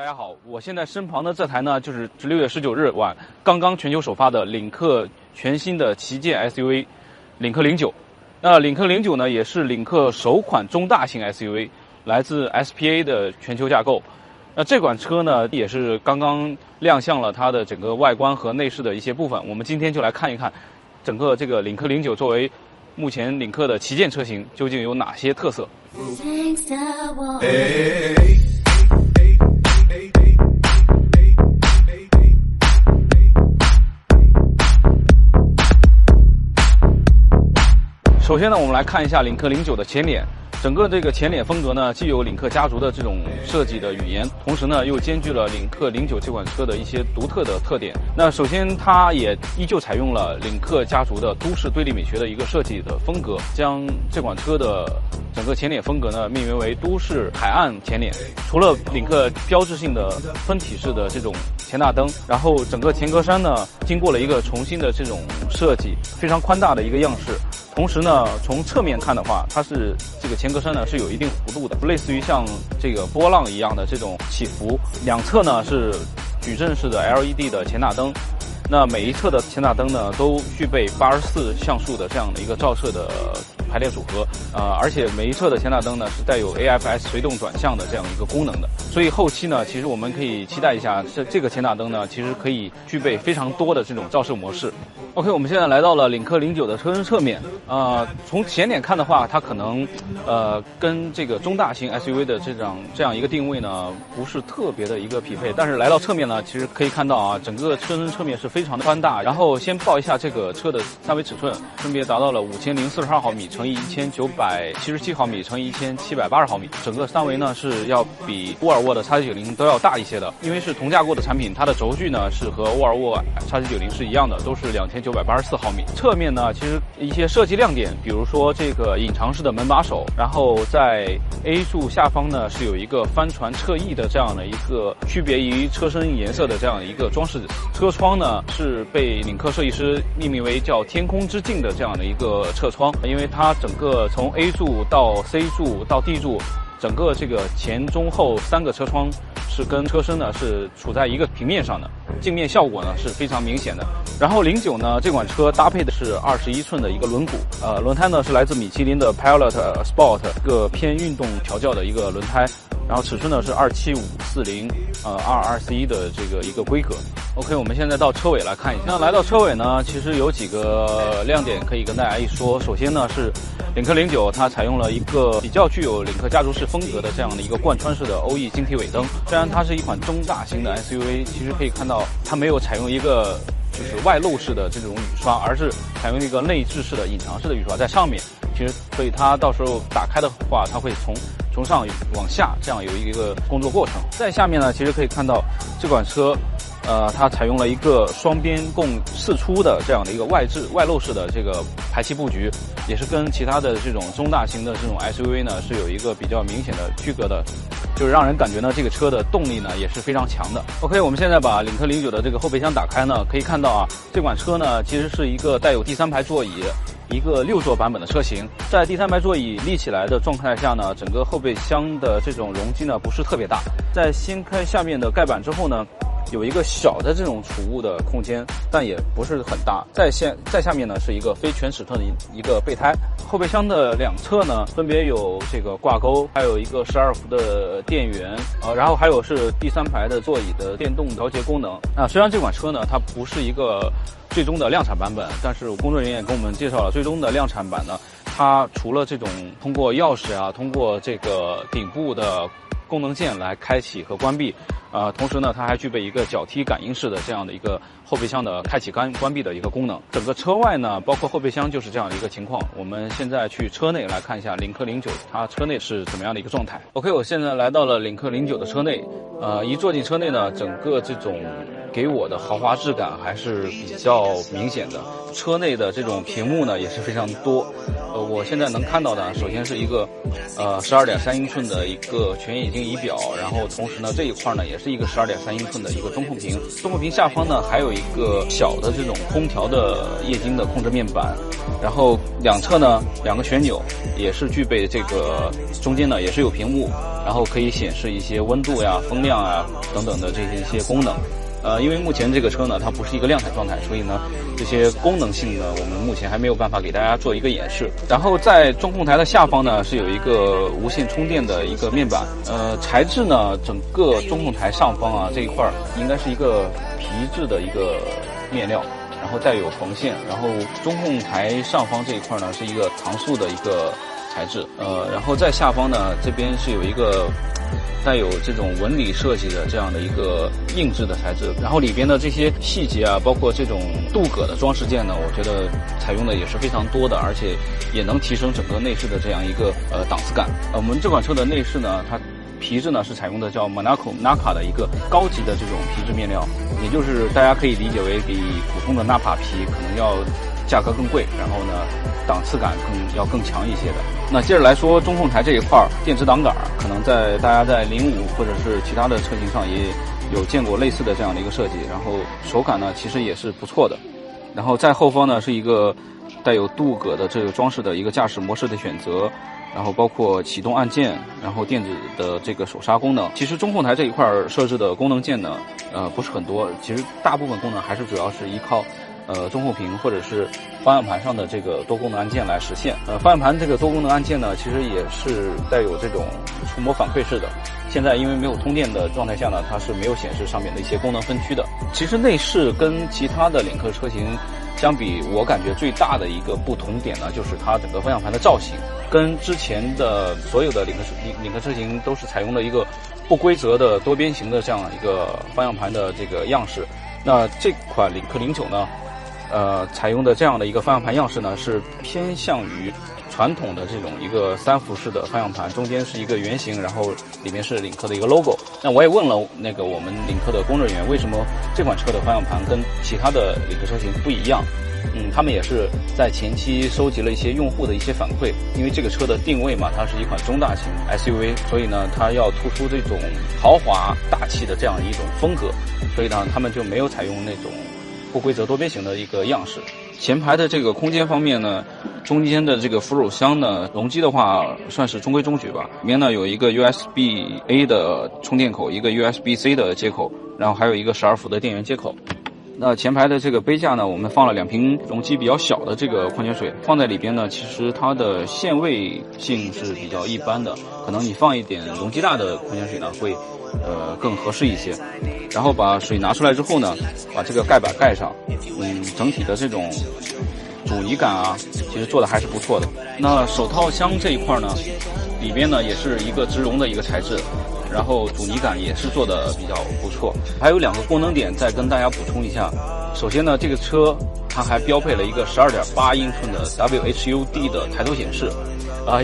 家好，我现在身旁的这台呢，就是6月19日晚刚刚全球首发的领克全新的旗舰 SUV 领克09。那领克09呢，也是领克首款中大型 SUV， 来自 SPA 的全球架构。那这款车呢，也是刚刚亮相了它的整个外观和内饰的一些部分。我们今天就来看一看，整个这个领克09作为目前领克的旗舰车型，究竟有哪些特色。首先呢，我们来看一下领克09的前脸。整个这个前脸风格呢，既有领克家族的这种设计的语言，同时呢又兼具了领克09这款车的一些独特的特点。那首先它也依旧采用了领克家族的都市对立美学的一个设计的风格，将这款车的整个前脸风格呢命名为都市海岸前脸。除了领克标志性的分体式的这种前大灯，然后整个前格栅呢经过了一个重新的这种设计，非常宽大的一个样式。同时呢，从侧面看的话，它是这个前格栅呢是有一定弧度的，类似于像这个波浪一样的这种起伏。两侧呢是矩阵式的 LED 的前大灯，那每一侧的前大灯呢都具备84像素的这样的一个照射的排列组合，而且每一侧的前大灯呢是带有 AFS 随动转向的这样一个功能的。所以后期呢，其实我们可以期待一下，这个前大灯呢其实可以具备非常多的这种照射模式。OK， 我们现在来到了领克09的车身侧面。从前脸看的话，它可能跟这个中大型 SUV 的这样一个定位呢不是特别的一个匹配。但是来到侧面呢，其实可以看到啊，整个车身侧面是非常的宽大。然后先报一下这个车的三维尺寸，分别达到了5042毫米乘以1977毫米乘以1780毫米。整个三维呢是要比沃尔沃的 XC90 都要大一些的，因为是同价购的产品，它的轴距呢是和沃尔沃 XC90 是一样的，都是2984毫米。侧面呢，其实一些设计亮点，比如说这个隐藏式的门把手，然后在 A 柱下方呢是有一个帆船侧翼的这样的一个区别于车身颜色的这样一个装饰。车窗呢是被领克设计师命名为叫天空之镜的这样的一个侧窗，因为它整个从 A 柱到 C 柱到 D 柱，整个这个前中后3个车窗是跟车身呢是处在一个平面上的，镜面效果呢是非常明显的。然后09呢，这款车搭配的是21寸的一个轮毂，轮胎呢是来自米其林的 Pilot Sport， 一个偏运动调教的一个轮胎，然后尺寸呢是275/402241的这个一个规格。OK， 我们现在到车尾来看一下。那来到车尾呢，其实有几个亮点可以跟大家一说。首先呢是领克09，它采用了一个比较具有领克家族式风格的这样的一个贯穿式的欧翼晶体尾灯。虽然它是一款中大型的 SUV， 其实可以看到它没有采用一个就是外露式的这种雨刷，而是采用一个内置式的隐藏式的雨刷在上面。其实所以它到时候打开的话，它会从上往下这样有一个工作过程。在下面呢，其实可以看到这款车它采用了一个双边共4出的这样的一个外露式的这个排气布局，也是跟其他的这种中大型的这种 SUV 呢是有一个比较明显的区隔的，就是让人感觉呢这个车的动力呢也是非常强的。OK， 我们现在把领克09的这个后备箱打开呢，可以看到啊，这款车呢其实是一个带有第3排座椅，一个6座版本的车型。在第3排座椅立起来的状态下呢，整个后备箱的这种容积呢不是特别大。在掀开下面的盖板之后呢，有一个小的这种储物的空间，但也不是很大。在下面呢是一个非全尺寸的一个备胎。后备箱的两侧呢分别有这个挂钩，还有一个12伏的电源，然后还有是第3排的座椅的电动调节功能。虽然这款车呢它不是一个最终的量产版本，但是工作人员也跟我们介绍了最终的量产版呢，它除了这种通过钥匙啊，通过这个顶部的功能键来开启和关闭，同时呢它还具备一个脚踢感应式的这样的一个后备箱的开启关闭的一个功能。整个车外呢包括后备箱就是这样的一个情况。我们现在去车内来看一下领克09它车内是怎么样的一个状态。OK， 我现在来到了领克09的车内，一坐进车内呢，整个这种给我的豪华质感还是比较明显的。车内的这种屏幕呢也是非常多，我现在能看到的，首先是一个12.3英寸的一个全液晶仪表，然后同时呢这一块呢也是一个12.3英寸的一个中控屏，中控屏下方呢还有一个小的这种空调的液晶的控制面板，然后两侧呢2个旋钮也是具备这个，中间呢也是有屏幕，然后可以显示一些温度呀、风量啊等等的这些功能。因为目前这个车呢它不是一个量产状态，所以呢这些功能性呢我们目前还没有办法给大家做一个演示。然后在中控台的下方呢是有一个无线充电的一个面板，材质呢整个中控台上方啊这一块应该是一个皮质的一个面料，然后带有缝线，然后中控台上方这一块呢是一个搪塑的一个材质，然后在下方呢这边是有一个带有这种纹理设计的这样的一个硬质的材质，然后里边的这些细节啊，包括这种镀铬的装饰件呢，我觉得采用的也是非常多的，而且也能提升整个内饰的这样一个档次感。我们这款车的内饰呢，它皮质呢是采用的叫 Monaco 的一个高级的这种皮质面料，也就是大家可以理解为比普通的纳帕皮可能要价格更贵，然后呢档次感要更强一些的。那接着来说中控台这一块，电池档杆可能大家在05或者是其他的车型上也有见过类似的这样的一个设计，然后手感呢其实也是不错的。然后在后方呢是一个带有镀铬的这个装饰的一个驾驶模式的选择，然后包括启动按键，然后电子的这个手刹功能。其实中控台这一块设置的功能键呢不是很多，其实大部分功能还是主要是依靠中控屏或者是方向盘上的这个多功能按键来实现。方向盘这个多功能按键呢，其实也是带有这种触摸反馈式的。现在因为没有通电的状态下呢，它是没有显示上面的一些功能分区的。其实内饰跟其他的领克车型相比，我感觉最大的一个不同点呢，就是它整个方向盘的造型，跟之前的所有的领克车型都是采用了一个不规则的多边形的这样一个方向盘的这个样式。那这款领克09呢，采用的这样的一个方向盘样式呢，是偏向于传统的这种一个3辐式的方向盘，中间是一个圆形，然后里面是领克的一个 logo。那我也问了那个我们领克的工作人员，为什么这款车的方向盘跟其他的领克车型不一样？他们也是在前期收集了一些用户的一些反馈，因为这个车的定位嘛，它是一款中大型 SUV， 所以呢，它要突出这种豪华大气的这样一种风格，所以呢，他们就没有采用那种不规则多边形的一个样式。前排的这个空间方面呢，中间的这个扶手箱呢，容积的话算是中规中矩吧。里面呢有一个 USB-A 的充电口，一个 USB-C 的接口，然后还有一个12伏的电源接口。那前排的这个杯架呢，我们放了2瓶容积比较小的这个矿泉水，放在里边呢，其实它的限位性是比较一般的，可能你放一点容积大的矿泉水呢，会更合适一些。然后把水拿出来之后呢，把这个盖板盖上，整体的这种阻尼感啊，其实做的还是不错的。那手套箱这一块呢，里边呢也是一个植绒的一个材质，然后阻尼感也是做的比较不错。还有2个功能点再跟大家补充一下。首先呢，这个车它还标配了一个12.8英寸的 WHUD 的抬头显示。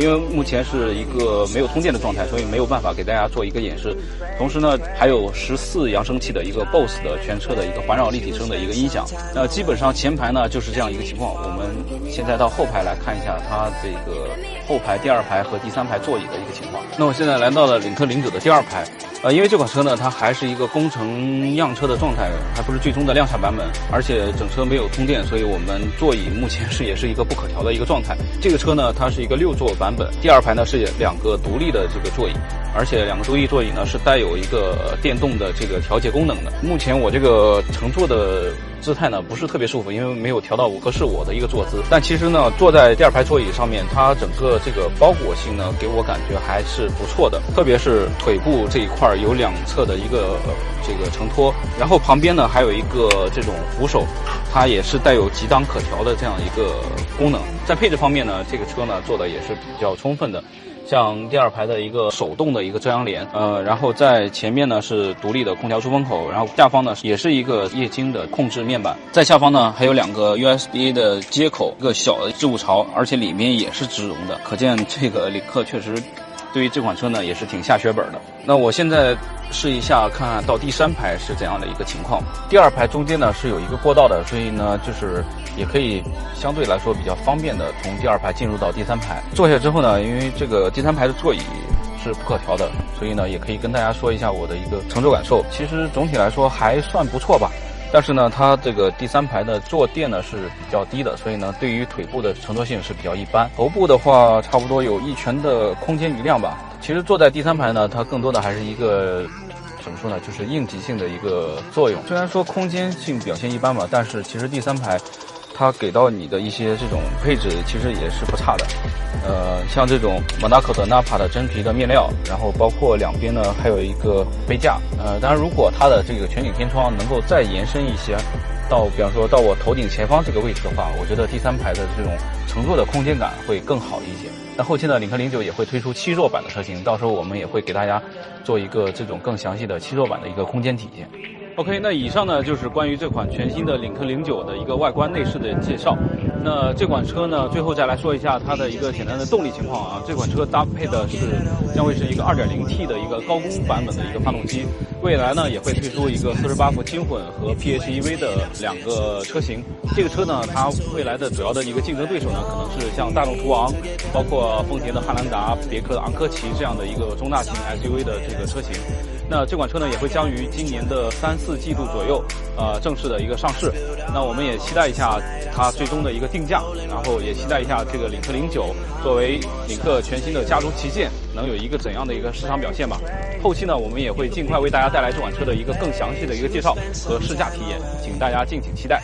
因为目前是一个没有通电的状态，所以没有办法给大家做一个演示。同时呢，还有14扬声器的一个 BOSE 的全车的一个环绕立体声的一个音响。那基本上前排呢就是这样一个情况。我们现在到后排来看一下它这个后排第2排和第3排座椅的一个情况。那我现在来到了领克09的第2排。因为这款车呢，它还是一个工程样车的状态，还不是最终的量产版本，而且整车没有通电，所以我们座椅目前也是一个不可调的一个状态。这个车呢，它是一个6座版本，第2排呢是2个独立的这个座椅，而且2个独立座椅呢是带有一个电动的这个调节功能的。目前我这个乘坐的姿态呢不是特别舒服，因为没有调到合适我的一个坐姿。但其实呢，坐在第2排座椅上面，它整个这个包裹性呢，给我感觉还是不错的。特别是腿部这一块有2侧的一个这个承托，然后旁边呢还有一个这种扶手，它也是带有几档可调的这样一个功能。在配置方面呢，这个车呢做的也是比较充分的。像第2排的一个手动的一个遮阳帘，然后在前面呢是独立的空调出风口，然后下方呢也是一个液晶的控制面板，在下方呢还有2个 USB-A 的接口，一个小的置物槽，而且里面也是植绒的，可见这个领克确实对于这款车呢也是挺下血本的。那我现在试一下，看到第3排是怎样的一个情况。第2排中间呢是有一个过道的，所以呢就是也可以相对来说比较方便的从第2排进入到第3排。坐下之后呢，因为这个第3排的座椅是不可调的，所以呢也可以跟大家说一下我的一个乘坐感受。其实总体来说还算不错吧。但是呢，它这个第3排的坐垫呢是比较低的，所以呢，对于腿部的承托性是比较一般。头部的话，差不多有1拳的空间余量吧。其实坐在第3排呢，它更多的还是一个怎么说呢，就是应急性的一个作用。虽然说空间性表现一般吧，但是其实第3排它给到你的一些这种配置其实也是不差的。像这种 Monaco 的 Nappa 的真皮的面料，然后包括两边呢还有一个杯架。当然如果它的这个全景天窗能够再延伸一些，比方说到我头顶前方这个位置的话，我觉得第3排的这种乘坐的空间感会更好一些。那后期呢，领克09也会推出7座版的车型，到时候我们也会给大家做一个这种更详细的7座版的一个空间体现。OK， 那以上呢就是关于这款全新的领克09的一个外观内饰的介绍。那这款车呢，最后再来说一下它的一个简单的动力情况啊。这款车搭配的将会是一个 2.0T 的一个高功版本的一个发动机，未来呢也会推出一个48伏轻混和 PHEV 的2个车型。这个车呢，它未来的主要的一个竞争对手呢，可能是像大众途昂，包括丰田的汉兰达、别克的昂科旗这样的一个中大型 SUV 的这个车型。那这款车呢，也会将于今年的3、4季度左右，正式的一个上市。那我们也期待一下它最终的一个定价，然后也期待一下这个领克09作为领克全新的家族旗舰，能有一个怎样的一个市场表现吧。后期呢，我们也会尽快为大家带来这款车的一个更详细的一个介绍和试驾体验，请大家敬请期待。